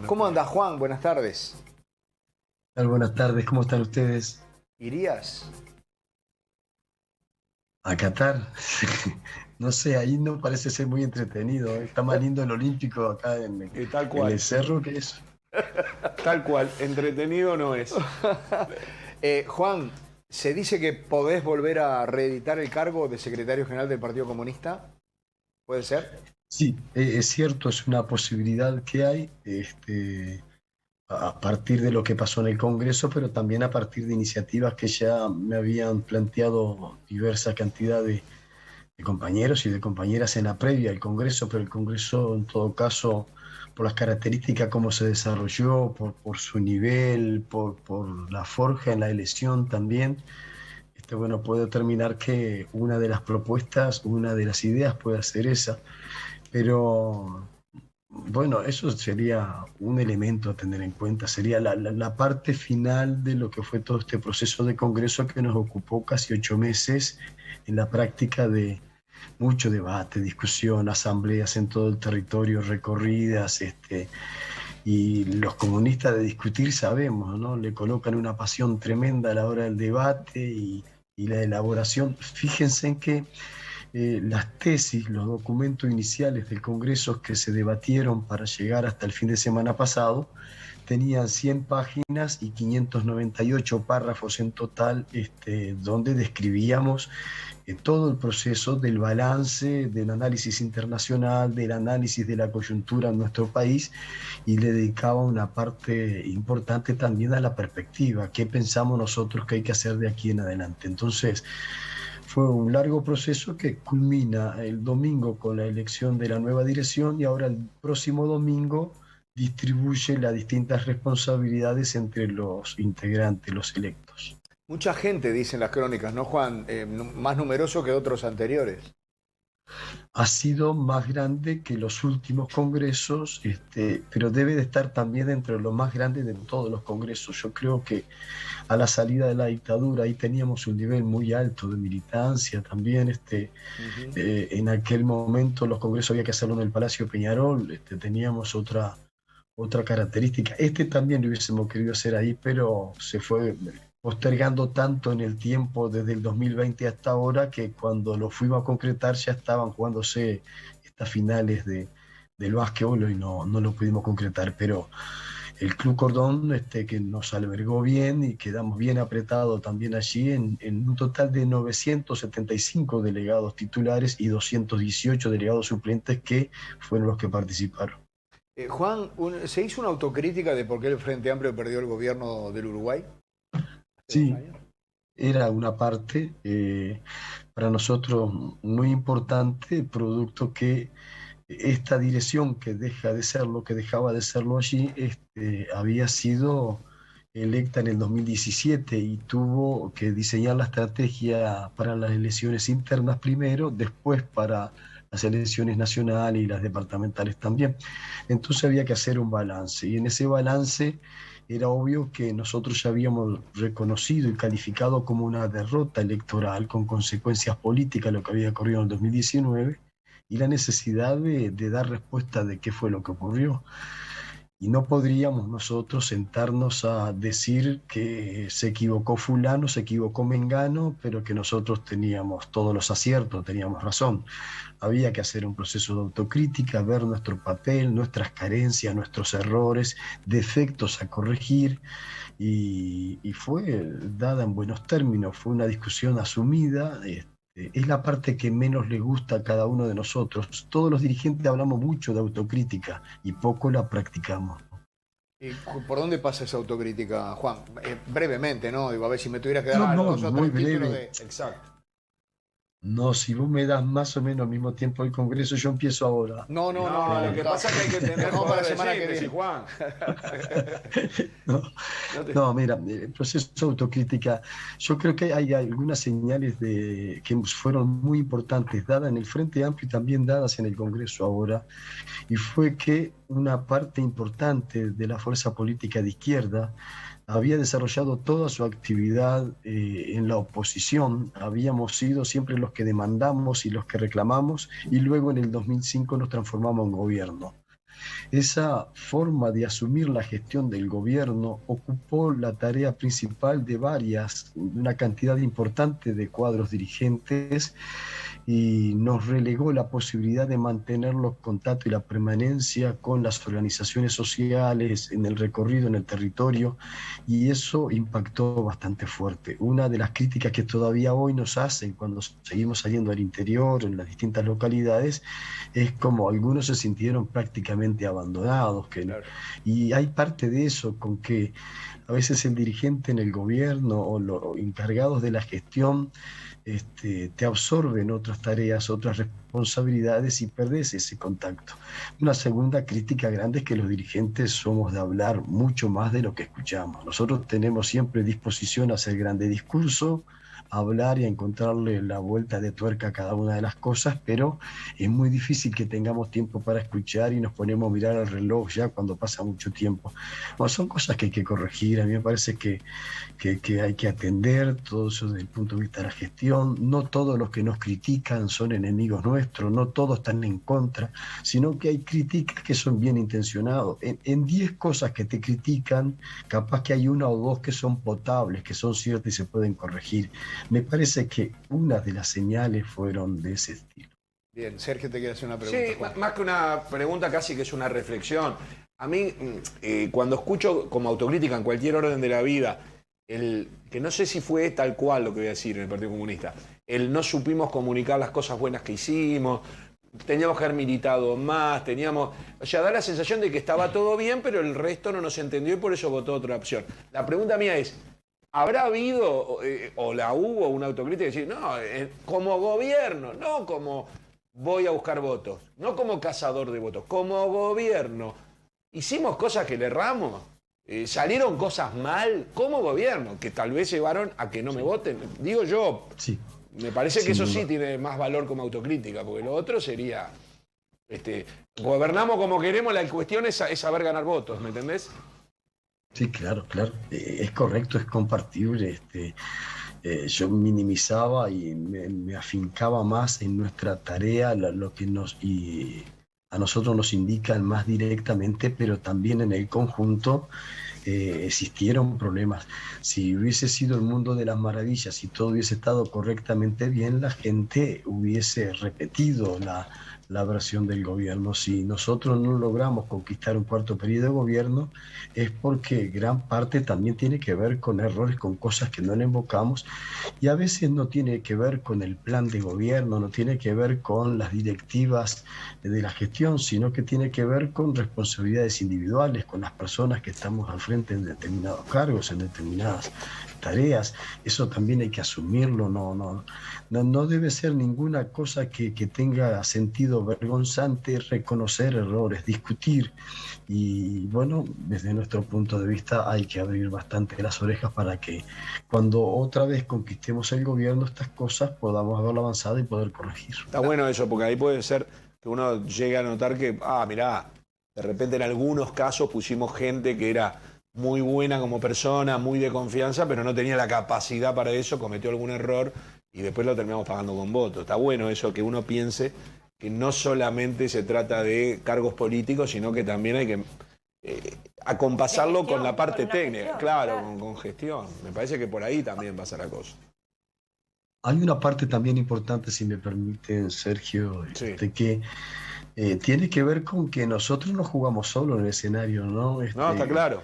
¿Cómo anda Juan? Buenas tardes. Buenas tardes, ¿cómo están ustedes? ¿Irías? ¿A Qatar? No sé, ahí no parece ser muy entretenido, ¿eh? Está más lindo el Olímpico acá Tal en el cual, cerro que eso. Tal cual, entretenido no es. Juan, se dice que podés volver a reeditar el cargo de secretario general del Partido Comunista. ¿Puede ser? Sí, es cierto, es una posibilidad que hay a partir de lo que pasó en el Congreso, pero también a partir de iniciativas que ya me habían planteado diversa cantidad de compañeros y de compañeras en la previa al Congreso, pero el Congreso en todo caso, por las características cómo se desarrolló, por su nivel, por la forja en la elección también, bueno, puedo determinar que una de las propuestas, una de las ideas puede ser esa, pero bueno, eso sería un elemento a tener en cuenta, sería la parte final de lo que fue todo este proceso de Congreso que nos ocupó casi 8 meses en la práctica de mucho debate, discusión, asambleas en todo el territorio, recorridas, y los comunistas de discutir sabemos, ¿no? Le colocan una pasión tremenda a la hora del debate y la elaboración. Fíjense en que las tesis, los documentos iniciales del Congreso que se debatieron para llegar hasta el fin de semana pasado, tenían 100 páginas y 598 párrafos en total, donde describíamos todo el proceso del balance, del análisis internacional, del análisis de la coyuntura en nuestro país, y le dedicaba una parte importante también a la perspectiva, qué pensamos nosotros que hay que hacer de aquí en adelante. Entonces, fue un largo proceso que culmina el domingo con la elección de la nueva dirección y ahora el próximo domingo distribuye las distintas responsabilidades entre los integrantes, los electos. Mucha gente, dicen las crónicas, ¿no, Juan? Más numeroso que otros anteriores. Ha sido más grande que los últimos congresos, pero debe de estar también entre los más grandes de todos los congresos. Yo creo que a la salida de la dictadura ahí teníamos un nivel muy alto de militancia también. En aquel momento los congresos había que hacerlo en el Palacio Peñarol, teníamos otra característica. También lo hubiésemos querido hacer ahí, pero se fue postergando tanto en el tiempo desde el 2020 hasta ahora que cuando lo fuimos a concretar ya estaban jugándose estas finales del básquetbol y no lo pudimos concretar. Pero el Club Cordón, que nos albergó bien y quedamos bien apretados también allí en un total de 975 delegados titulares y 218 delegados suplentes que fueron los que participaron. Juan, ¿se hizo una autocrítica de por qué el Frente Amplio perdió el gobierno del Uruguay hace dos Sí, años? era una parte para nosotros muy importante, producto que esta dirección que deja de ser lo que dejaba de serlo allí, había sido electa en el 2017 y tuvo que diseñar la estrategia para las elecciones internas primero, después para las elecciones nacionales y las departamentales también. Entonces había que hacer un balance y en ese balance era obvio que nosotros ya habíamos reconocido y calificado como una derrota electoral con consecuencias políticas lo que había ocurrido en el 2019 y la necesidad de dar respuesta de qué fue lo que ocurrió. Y no podríamos nosotros sentarnos a decir que se equivocó fulano, se equivocó Mengano, pero que nosotros teníamos todos los aciertos, teníamos razón. Había que hacer un proceso de autocrítica, ver nuestro papel, nuestras carencias, nuestros errores, defectos a corregir, y fue dada en buenos términos, fue una discusión asumida. Es la parte que menos le gusta a cada uno de nosotros. Todos los dirigentes hablamos mucho de autocrítica y poco la practicamos. ¿Por dónde pasa esa autocrítica, Juan? Brevemente, ¿no? Digo, a ver si me tuvieras que dar No, no, dos o muy tres títulos breve. de... Exacto. No, si vos me das más o menos el mismo tiempo del Congreso, yo empiezo ahora. No, no, no, No, no. lo que pasa es que hay que tener Dejamos para poder la de semana que síntesis, viene. Juan. No, No te- no, mira, el proceso de autocrítica, yo creo que hay algunas señales que fueron muy importantes, dadas en el Frente Amplio y también dadas en el Congreso ahora, y fue que una parte importante de la fuerza política de izquierda había desarrollado toda su actividad en la oposición. Habíamos sido siempre los que demandamos y los que reclamamos, y luego en el 2005 nos transformamos en gobierno. esa forma de asumir la gestión del gobierno ocupó la tarea principal de una cantidad importante de cuadros dirigentes y nos relegó la posibilidad de mantener los contactos y la permanencia con las organizaciones sociales en el recorrido, en el territorio, y eso impactó bastante fuerte. Una de las críticas que todavía hoy nos hacen cuando seguimos saliendo al interior, en las distintas localidades, es como algunos se sintieron prácticamente abandonados. Claro. Y hay parte de eso con que a veces el dirigente en el gobierno o los encargados de la gestión te absorben otras tareas, otras responsabilidades y perdés ese contacto. Una segunda crítica grande es que los dirigentes somos de hablar mucho más de lo que escuchamos. Nosotros tenemos siempre disposición a hacer grande discurso, a hablar y a encontrarle la vuelta de tuerca a cada una de las cosas, pero es muy difícil que tengamos tiempo para escuchar y nos ponemos a mirar al reloj ya cuando pasa mucho tiempo. Bueno, son cosas que hay que corregir. A mí me parece que hay que atender todo eso desde el punto de vista de la gestión. No todos los que nos critican son enemigos nuestros, no todos están en contra, sino que hay críticas que son bien intencionadas. En 10 cosas que te critican, capaz que hay una o dos que son potables, que son ciertas y se pueden corregir. Me parece que una de las señales fueron de ese estilo. Bien, Sergio te quiere hacer una pregunta. Sí, Juan. más que una pregunta, casi que es una reflexión. A mí, cuando escucho como autocrítica en cualquier orden de la vida, que no sé si fue tal cual lo que voy a decir en el Partido Comunista, no supimos comunicar las cosas buenas que hicimos, teníamos que haber militado más, o sea, da la sensación de que estaba todo bien, pero el resto no nos entendió y por eso votó otra opción. La pregunta mía es, ¿habrá habido o la hubo una autocrítica de decir, no, como gobierno, no como voy a buscar votos, no como cazador de votos, como gobierno, hicimos cosas que le erramos? Salieron cosas mal como gobierno, que tal vez llevaron a que no me voten. Digo yo, Sí. me parece que Sin eso duda. sí tiene más valor como autocrítica, porque lo otro sería, gobernamos como queremos, la cuestión es saber ganar votos, ¿me entendés? Sí, claro, claro. Es correcto, es compartible. Yo minimizaba y me afincaba más en nuestra tarea, lo que a nosotros nos indican más directamente, pero también en el conjunto existieron problemas. Si hubiese sido el mundo de las maravillas y todo hubiese estado correctamente bien, la gente hubiese repetido la versión del gobierno. Si nosotros no logramos conquistar un cuarto periodo de gobierno, es porque gran parte también tiene que ver con errores, con cosas que no le invocamos, y a veces no tiene que ver con el plan de gobierno, no tiene que ver con las directivas de la gestión, sino que tiene que ver con responsabilidades individuales, con las personas que estamos al frente en determinados cargos, en determinadas tareas. Eso también hay que asumirlo. No debe ser ninguna cosa que tenga sentido vergonzante reconocer errores, discutir. Y bueno, desde nuestro punto de vista hay que abrir bastante las orejas para que cuando otra vez conquistemos el gobierno, estas cosas podamos haberlo avanzado y poder corregir. Está bueno eso, porque ahí puede ser que uno llegue a notar que, mirá, de repente en algunos casos pusimos gente que era muy buena como persona, muy de confianza, pero no tenía la capacidad para eso, cometió algún error y después lo terminamos pagando con votos. Está bueno eso, que uno piense que no solamente se trata de cargos políticos, sino que también hay que acompasarlo con la parte técnica, gestión, claro. Con gestión. Me parece que por ahí también pasa la cosa. Hay una parte también importante, si me permiten, Sergio, Sí. que tiene que ver con que nosotros no jugamos solo en el escenario, ¿no? No, está claro.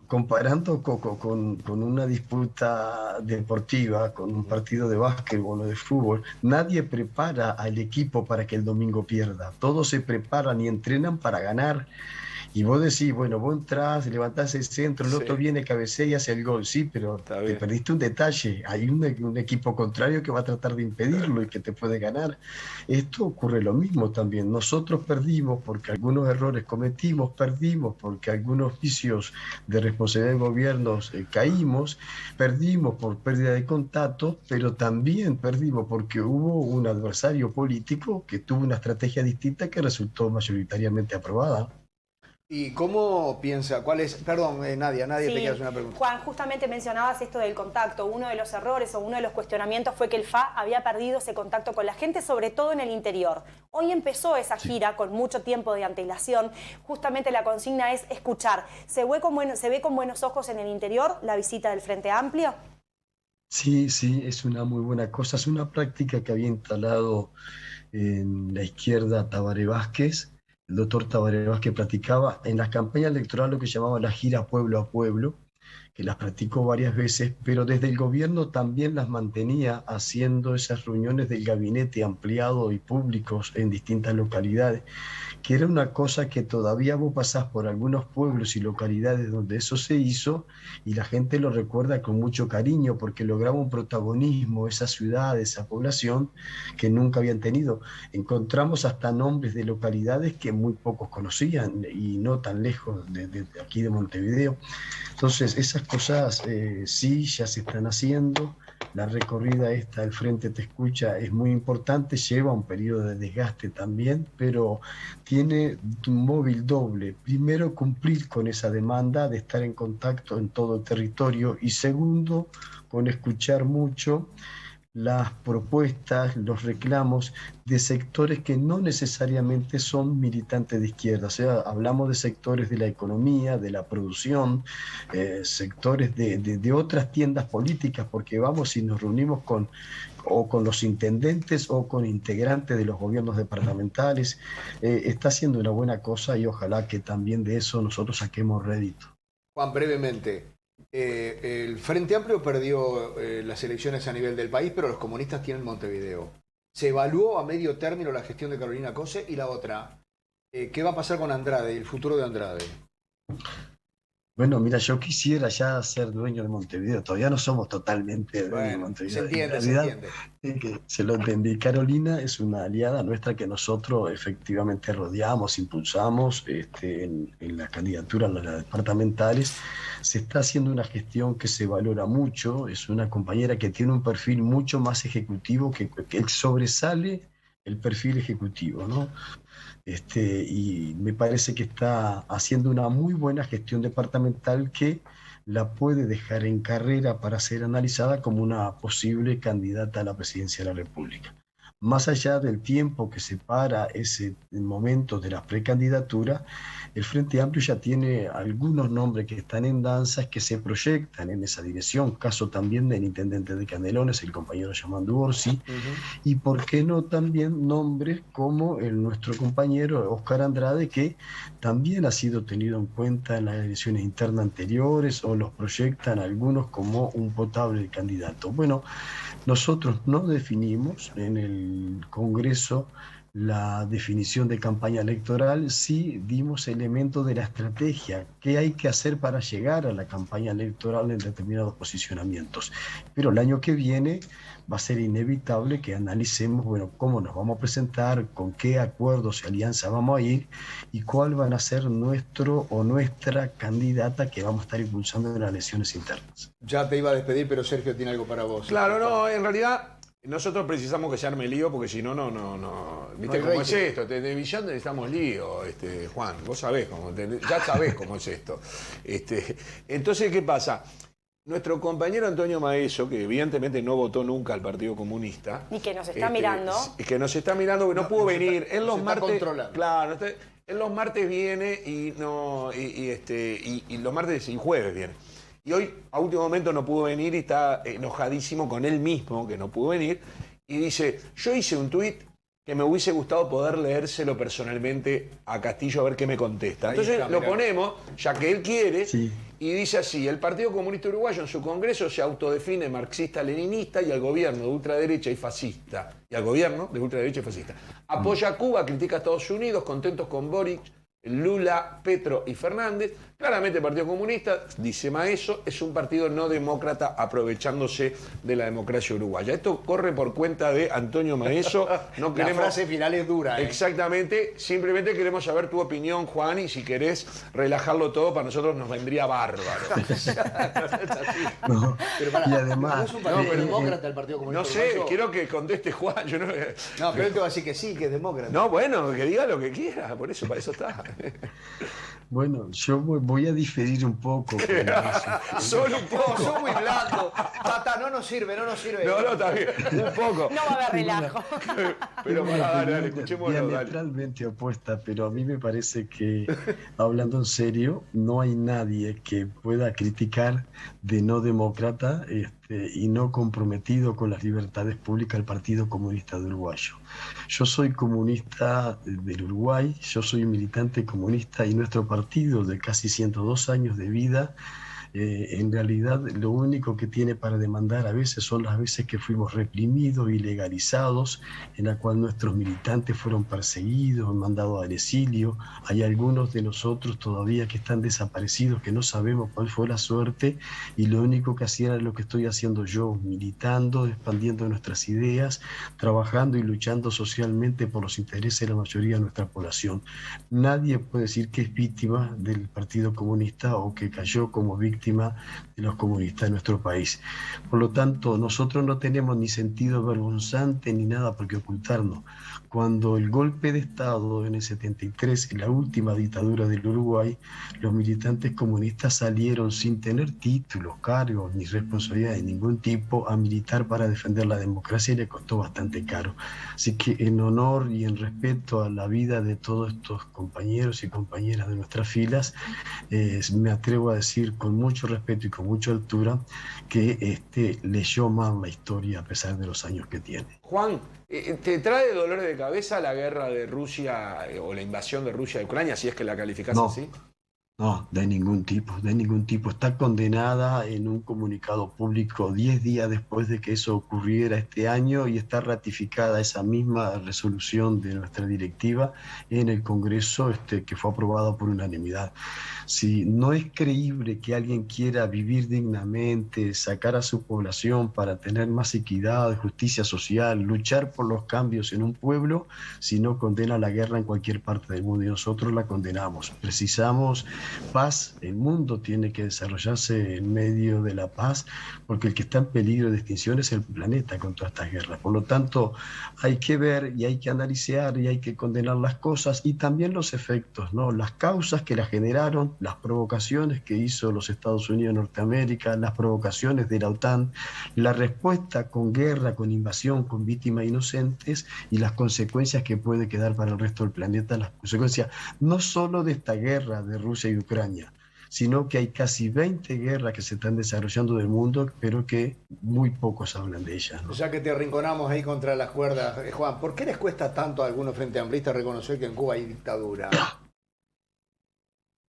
Comparando con una disputa deportiva, con un partido de básquetbol o de fútbol, nadie prepara al equipo para que el domingo pierda. Todos se preparan y entrenan para ganar. Y vos decís, bueno, vos entrás, levantás el centro, el Sí. otro viene, cabecea y hace el gol. Sí, pero Está te bien. perdiste un detalle. Hay un equipo contrario que va a tratar de impedirlo y que te puede ganar. Esto ocurre lo mismo también. Nosotros perdimos porque algunos errores cometimos, perdimos porque algunos vicios de responsabilidad de gobiernos caímos, perdimos por pérdida de contacto, pero también perdimos porque hubo un adversario político que tuvo una estrategia distinta que resultó mayoritariamente aprobada. ¿Y cómo piensa? ¿Cuál es? Perdón, Nadia, te quiero hacer una pregunta. Juan, justamente mencionabas esto del contacto. Uno de los errores o uno de los cuestionamientos fue que el FA había perdido ese contacto con la gente, sobre todo en el interior. Hoy empezó esa gira con mucho tiempo de antelación. Justamente la consigna es escuchar. ¿Se ve con buenos ojos en el interior la visita del Frente Amplio? Sí, sí, es una muy buena cosa. Es una práctica que había instalado en la izquierda Tabaré Vázquez. El doctor Tabaré Vázquez practicaba en la campaña electoral lo que llamaba la gira pueblo a pueblo, que las practicó varias veces, pero desde el gobierno también las mantenía haciendo esas reuniones del gabinete ampliado y públicos en distintas localidades, que era una cosa que todavía vos pasás por algunos pueblos y localidades donde eso se hizo y la gente lo recuerda con mucho cariño porque lograba un protagonismo esa ciudad, esa población que nunca habían tenido. Encontramos hasta nombres de localidades que muy pocos conocían y no tan lejos de aquí de Montevideo. Entonces esas cosas sí ya se están haciendo. La recorrida esta, el Frente Te Escucha, es muy importante, lleva un periodo de desgaste también, pero tiene un móvil doble. Primero, cumplir con esa demanda de estar en contacto en todo el territorio y segundo, con escuchar mucho las propuestas, los reclamos de sectores que no necesariamente son militantes de izquierda. O sea, hablamos de sectores de la economía, de la producción, sectores de otras tiendas políticas, porque vamos y nos reunimos con los intendentes o con integrantes de los gobiernos departamentales. Está haciendo una buena cosa y ojalá que también de eso nosotros saquemos rédito. Juan, brevemente. El Frente Amplio perdió las elecciones a nivel del país, pero los comunistas tienen Montevideo. Se evaluó a medio término la gestión de Carolina Cose y la otra, ¿qué va a pasar con Andrade, el futuro de Andrade? Bueno, mira, yo quisiera ya ser dueño de Montevideo. Todavía no somos totalmente dueños de Montevideo. Se entiende, se entiende. Que se lo entendí. Carolina es una aliada nuestra que nosotros efectivamente rodeamos, impulsamos en las candidaturas a las departamentales. Se está haciendo una gestión que se valora mucho. Es una compañera que tiene un perfil mucho más ejecutivo, que sobresale el perfil ejecutivo, ¿no? Y me parece que está haciendo una muy buena gestión departamental que la puede dejar en carrera para ser analizada como una posible candidata a la presidencia de la República. Más allá del tiempo que separa ese momento de la precandidatura, el Frente Amplio ya tiene algunos nombres que están en danzas que se proyectan en esa dirección, caso también del intendente de Canelones, el compañero Yamandu Orsi, y por qué no también nombres como nuestro compañero Oscar Andrade, que también ha sido tenido en cuenta en las elecciones internas anteriores o los proyectan algunos como un potable candidato. Bueno, nosotros no definimos en el Congreso la definición de campaña electoral, sí dimos elementos de la estrategia, qué hay que hacer para llegar a la campaña electoral en determinados posicionamientos. Pero el año que viene va a ser inevitable que analicemos, bueno, cómo nos vamos a presentar, con qué acuerdos y alianzas vamos a ir y cuál van a ser nuestro o nuestra candidata que vamos a estar impulsando en las elecciones internas. Ya te iba a despedir, pero Sergio tiene algo para vos. Claro, no, en realidad nosotros precisamos que se arme lío porque si no, ¿viste cómo es esto? En televisión necesitamos lío, Juan, vos sabés ya sabés cómo es esto. Entonces, ¿qué pasa? Nuestro compañero Antonio Maeso, que evidentemente no votó nunca al Partido Comunista. Y que nos está mirando. Que nos está mirando, que no pudo venir. Él los martes. Claro, él los martes viene y los martes y jueves viene. Y hoy, a último momento, no pudo venir y está enojadísimo con él mismo, que no pudo venir. Y dice, yo hice un tuit que me hubiese gustado poder leérselo personalmente a Castillo a ver qué me contesta. Entonces lo ponemos, ya que él quiere, sí. Y dice así, el Partido Comunista Uruguayo en su congreso se autodefine marxista-leninista y al gobierno de ultraderecha y fascista. Apoya a Cuba, critica a Estados Unidos, contentos con Boric, Lula, Petro y Fernández. Claramente el Partido Comunista, dice Maeso, es un partido no demócrata aprovechándose de la democracia uruguaya. Esto corre por cuenta de Antonio Maeso. No queremos... La frase final es dura. Exactamente. Simplemente queremos saber tu opinión, Juan, y si querés relajarlo todo, para nosotros nos vendría bárbaro. No, y además... ¿No es un partido demócrata el Partido Comunista No sé, uruguayo? quiero que conteste Juan. No, pero él te va a decir que sí, que es demócrata. No, bueno, que diga lo que quiera. Por eso, para eso está. Bueno, yo voy a diferir un poco con eso. Solo un No, poco. sos muy blando. Tata, no nos sirve, no nos sirve. No, está bien. Un poco. No va a haber relajo. Pero Tengo una dale, opinión escuchémoslo, dale. diametralmente opuesta, pero a mí me parece que, hablando en serio, no hay nadie que pueda criticar de no demócrata y no comprometido con las libertades públicas al Partido Comunista de Uruguayo. Yo soy comunista del Uruguay, yo soy militante comunista y nuestro partido de casi 102 años de vida, en realidad lo único que tiene para demandar a veces son las veces que fuimos reprimidos, ilegalizados, en la cual nuestros militantes fueron perseguidos, mandados al exilio. Hay algunos de nosotros todavía que están desaparecidos, que no sabemos cuál fue la suerte, y lo único que hacían era lo que estoy haciendo yo, militando, expandiendo nuestras ideas, trabajando y luchando socialmente por los intereses de la mayoría de nuestra población. Nadie puede decir que es víctima del Partido Comunista o que cayó como víctima de los comunistas de nuestro país. Por lo tanto, nosotros no tenemos ni sentido vergonzante ni nada por qué ocultarnos. Cuando el golpe de Estado en el 73, en la última dictadura del Uruguay, los militantes comunistas salieron sin tener títulos, cargos ni responsabilidad de ningún tipo a militar para defender la democracia, y le costó bastante caro. Así que en honor y en respeto a la vida de todos estos compañeros y compañeras de nuestras filas, me atrevo a decir con mucho respeto y con mucha altura que leyó mal la historia a pesar de los años que tiene. Juan, ¿te trae dolores de cabeza la guerra de Rusia o la invasión de Rusia a Ucrania, si es que la calificás No. así? No, de ningún tipo, de ningún tipo. Está condenada en un comunicado público 10 días después de que eso ocurriera este año, y está ratificada esa misma resolución de nuestra directiva en el Congreso, que fue aprobado por unanimidad. Si no es creíble que alguien quiera vivir dignamente, sacar a su población para tener más equidad, justicia social, luchar por los cambios en un pueblo, si no condena la guerra en cualquier parte del mundo, y nosotros la condenamos. Precisamos paz. El mundo tiene que desarrollarse en medio de la paz, porque el que está en peligro de extinción es el planeta con todas estas guerras. Por lo tanto, hay que ver y hay que analizar y hay que condenar las cosas y también los efectos, ¿no? Las causas que las generaron, las provocaciones que hizo los Estados Unidos de Norteamérica, las provocaciones de la OTAN, la respuesta con guerra, con invasión, con víctimas inocentes, y las consecuencias que puede quedar para el resto del planeta, las consecuencias no solo de esta guerra de Rusia y Ucrania, sino que hay casi 20 guerras que se están desarrollando del mundo, pero que muy pocos hablan de ellas, ¿no? Ya que te arrinconamos ahí contra las cuerdas, Juan, ¿por qué les cuesta tanto a algunos frente amplistas reconocer que en Cuba hay dictadura?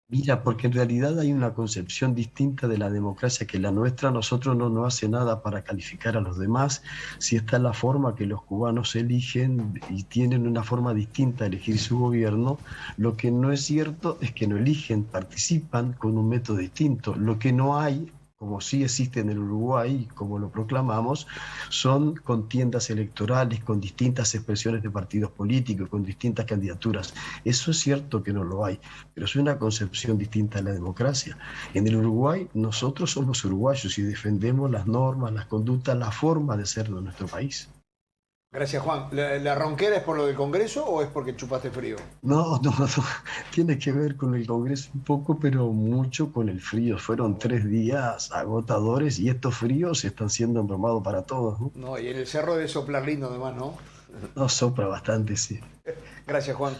Mira, porque en realidad hay una concepción distinta de la democracia que la nuestra. Nosotros no nos hace nada para calificar a los demás. Si esta es la forma que los cubanos eligen y tienen una forma distinta de elegir su gobierno, lo que no es cierto es que no eligen, participan con un método distinto. Lo que no hay, como sí existe en el Uruguay, como lo proclamamos, son contiendas electorales con distintas expresiones de partidos políticos, con distintas candidaturas. Eso es cierto que no lo hay, pero es una concepción distinta de la democracia. En el Uruguay, nosotros somos uruguayos y defendemos las normas, las conductas, la forma de ser de nuestro país. Gracias, Juan. ¿La ronquera es por lo del Congreso o es porque chupaste frío? No, tiene que ver con el Congreso un poco, pero mucho con el frío. Fueron 3 días agotadores y estos fríos están siendo embromados para todos, ¿no? No, y en el cerro debe soplar lindo además, ¿no? No, sopla bastante, sí. Gracias, Juan.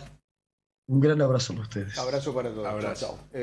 Un gran abrazo para ustedes. Abrazo para todos. Abrazo. Chao, chao.